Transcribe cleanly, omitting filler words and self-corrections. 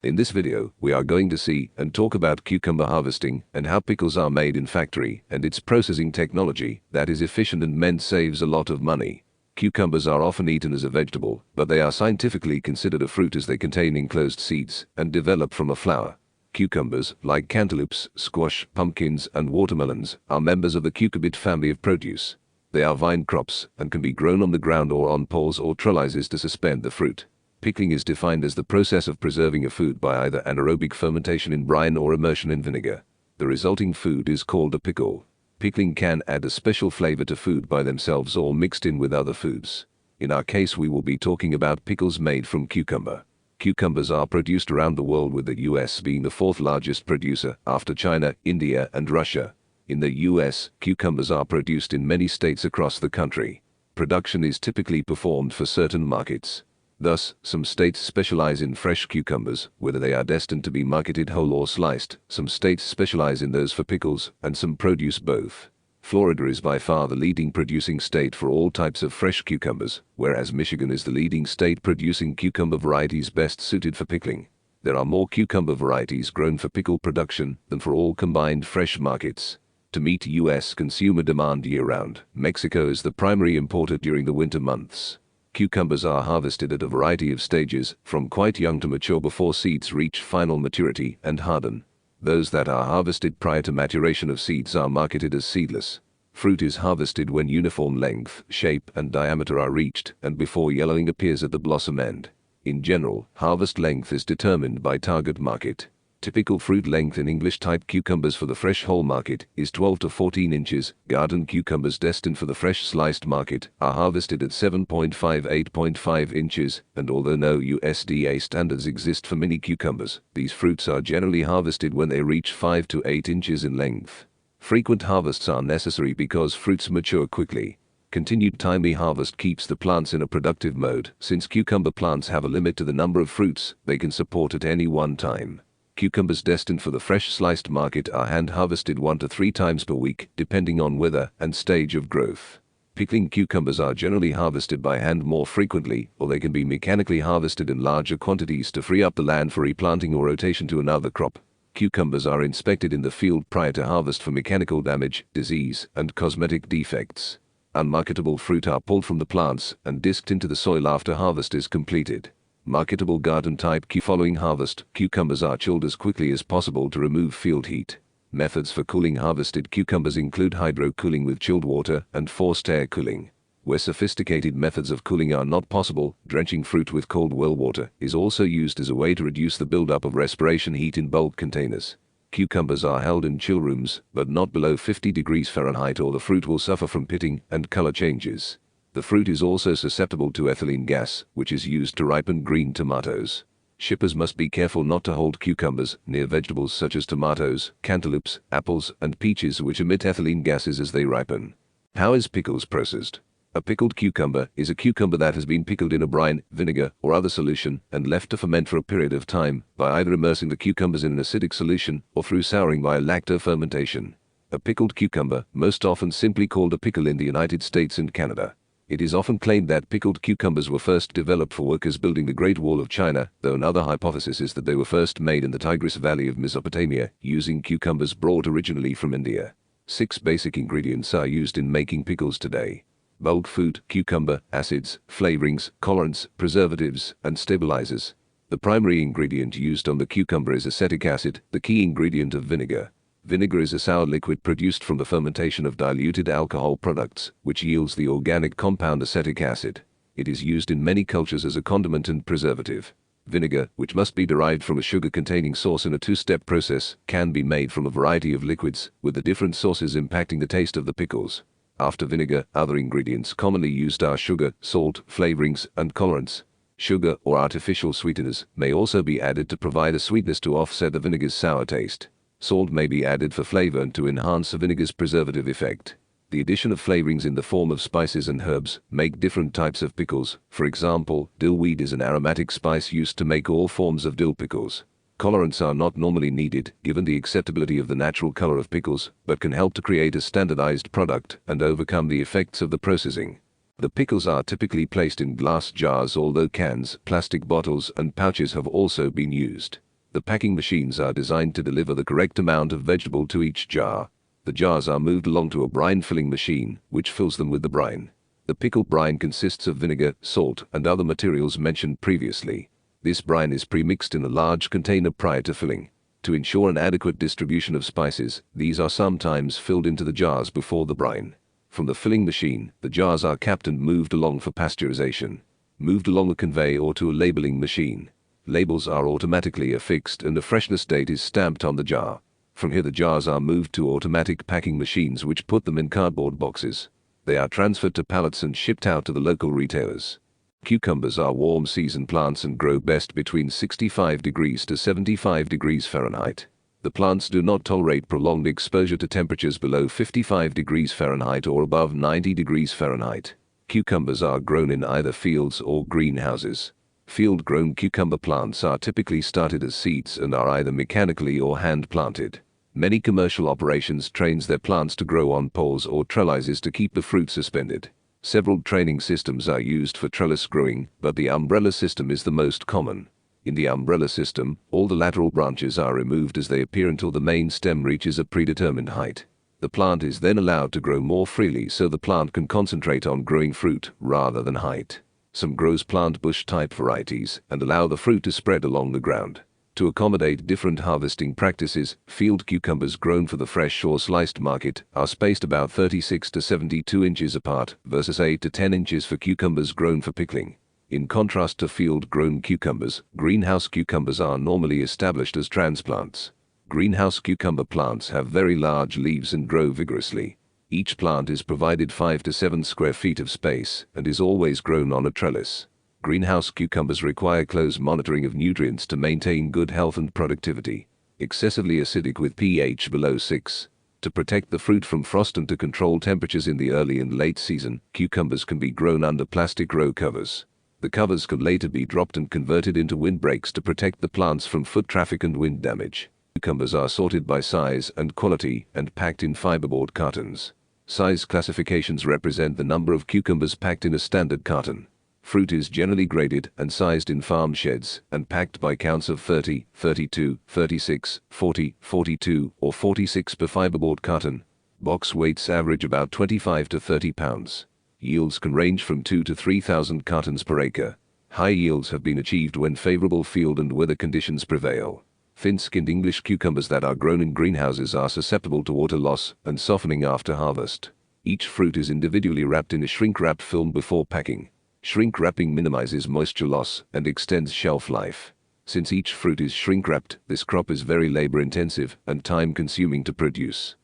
In this video, we are going to see and talk about cucumber harvesting and how pickles are made in factory and its processing technology that is efficient and meant saves a lot of money. Cucumbers are often eaten as a vegetable, but they are scientifically considered a fruit as they contain enclosed seeds and develop from a flower. Cucumbers, like cantaloupes, squash, pumpkins, and watermelons, are members of the cucurbit family of produce. They are vine crops and can be grown on the ground or on poles or trellises to suspend the fruit. Pickling is defined as the process of preserving a food by either anaerobic fermentation in brine or immersion in vinegar. The resulting food is called a pickle. Pickling can add a special flavor to food by themselves or mixed in with other foods. In our case, we will be talking about pickles made from cucumber. Cucumbers are produced around the world, with the US being the fourth largest producer after China, India, and Russia. In the US, cucumbers are produced in many states across the country. Production is typically performed for certain markets. Thus, some states specialize in fresh cucumbers, whether they are destined to be marketed whole or sliced. Some states specialize in those for pickles, and some produce both. Florida is by far the leading producing state for all types of fresh cucumbers, whereas Michigan is the leading state producing cucumber varieties best suited for pickling. There are more cucumber varieties grown for pickle production than for all combined fresh markets. To meet U.S. consumer demand year-round, Mexico is the primary importer during the winter months. Cucumbers are harvested at a variety of stages, from quite young to mature before seeds reach final maturity and harden. Those that are harvested prior to maturation of seeds are marketed as seedless. Fruit is harvested when uniform length, shape, and diameter are reached and before yellowing appears at the blossom end. In general, harvest length is determined by target market. Typical fruit length in English-type cucumbers for the fresh whole market is 12 to 14 inches. Garden cucumbers destined for the fresh sliced market are harvested at 7.5–8.5 inches, and although no USDA standards exist for mini cucumbers, these fruits are generally harvested when they reach 5 to 8 inches in length. Frequent harvests are necessary because fruits mature quickly. Continued timely harvest keeps the plants in a productive mode, since cucumber plants have a limit to the number of fruits they can support at any one time. Cucumbers destined for the fresh sliced market are hand harvested 1 to 3 times per week, depending on weather and stage of growth. Pickling cucumbers are generally harvested by hand more frequently, or they can be mechanically harvested in larger quantities to free up the land for replanting or rotation to another crop. Cucumbers are inspected in the field prior to harvest for mechanical damage, disease, and cosmetic defects. Unmarketable fruit are pulled from the plants and disked into the soil after harvest is completed. Marketable garden-type following harvest, cucumbers are chilled as quickly as possible to remove field heat. Methods for cooling harvested cucumbers include hydro-cooling with chilled water and forced air cooling. Where sophisticated methods of cooling are not possible, drenching fruit with cold well water is also used as a way to reduce the buildup of respiration heat in bulk containers. Cucumbers are held in chill rooms, but not below 50 degrees Fahrenheit, or the fruit will suffer from pitting and color changes. The fruit is also susceptible to ethylene gas, which is used to ripen green tomatoes. Shippers must be careful not to hold cucumbers near vegetables such as tomatoes, cantaloupes, apples, and peaches, which emit ethylene gases as they ripen. How is pickles processed? A pickled cucumber is a cucumber that has been pickled in a brine, vinegar, or other solution and left to ferment for a period of time by either immersing the cucumbers in an acidic solution or through souring by lacto-fermentation. A pickled cucumber, most often simply called a pickle in the United States and Canada. It is often claimed that pickled cucumbers were first developed for workers building the Great Wall of China, though another hypothesis is that they were first made in the Tigris Valley of Mesopotamia, using cucumbers brought originally from India. 6 basic ingredients are used in making pickles today. Bulk food, cucumber, acids, flavorings, colorants, preservatives, and stabilizers. The primary ingredient used on the cucumber is acetic acid, the key ingredient of vinegar. Vinegar is a sour liquid produced from the fermentation of diluted alcohol products, which yields the organic compound acetic acid. It is used in many cultures as a condiment and preservative. Vinegar, which must be derived from a sugar-containing source in a 2-step process, can be made from a variety of liquids, with the different sources impacting the taste of the pickles. After vinegar, other ingredients commonly used are sugar, salt, flavorings, and colorants. Sugar or artificial sweeteners may also be added to provide a sweetness to offset the vinegar's sour taste. Salt may be added for flavor and to enhance the vinegar's preservative effect. The addition of flavorings in the form of spices and herbs make different types of pickles. For example, dill weed is an aromatic spice used to make all forms of dill pickles. Colorants are not normally needed, given the acceptability of the natural color of pickles, but can help to create a standardized product and overcome the effects of the processing. The pickles are typically placed in glass jars, although cans, plastic bottles, and pouches have also been used. The packing machines are designed to deliver the correct amount of vegetable to each jar. The jars are moved along to a brine filling machine, which fills them with the brine. The pickle brine consists of vinegar, salt, and other materials mentioned previously. This brine is pre-mixed in a large container prior to filling. To ensure an adequate distribution of spices, these are sometimes filled into the jars before the brine. From the filling machine, the jars are capped and moved along for pasteurization. Moved along a conveyor or to a labeling machine. Labels are automatically affixed and a freshness date is stamped on the jar. From here the jars are moved to automatic packing machines which put them in cardboard boxes. They are transferred to pallets and shipped out to the local retailers. Cucumbers are warm season plants and grow best between 65 degrees to 75 degrees Fahrenheit. The plants do not tolerate prolonged exposure to temperatures below 55 degrees Fahrenheit or above 90 degrees Fahrenheit. Cucumbers are grown in either fields or greenhouses. Field-grown cucumber plants are typically started as seeds and are either mechanically or hand-planted. Many commercial operations trains their plants to grow on poles or trellises to keep the fruit suspended. Several training systems are used for trellis growing, but the umbrella system is the most common. In the umbrella system, all the lateral branches are removed as they appear until the main stem reaches a predetermined height. The plant is then allowed to grow more freely so the plant can concentrate on growing fruit rather than height. Some grows plant bush-type varieties and allow the fruit to spread along the ground. To accommodate different harvesting practices, field cucumbers grown for the fresh or sliced market are spaced about 36 to 72 inches apart versus 8 to 10 inches for cucumbers grown for pickling. In contrast to field-grown cucumbers, greenhouse cucumbers are normally established as transplants. Greenhouse cucumber plants have very large leaves and grow vigorously. Each plant is provided 5 to 7 square feet of space and is always grown on a trellis. Greenhouse cucumbers require close monitoring of nutrients to maintain good health and productivity. Excessively acidic with pH below 6. To protect the fruit from frost and to control temperatures in the early and late season, cucumbers can be grown under plastic row covers. The covers can later be dropped and converted into windbreaks to protect the plants from foot traffic and wind damage. Cucumbers are sorted by size and quality and packed in fiberboard cartons. Size classifications represent the number of cucumbers packed in a standard carton. Fruit is generally graded and sized in farm sheds and packed by counts of 30, 32, 36, 40, 42, or 46 per fiberboard carton. Box weights average about 25 to 30 pounds. Yields can range from 2 to 3,000 cartons per acre. High yields have been achieved when favorable field and weather conditions prevail. Thin-skinned English cucumbers that are grown in greenhouses are susceptible to water loss and softening after harvest. Each fruit is individually wrapped in a shrink-wrap film before packing. Shrink wrapping minimizes moisture loss and extends shelf life. Since each fruit is shrink-wrapped, this crop is very labor-intensive and time-consuming to produce.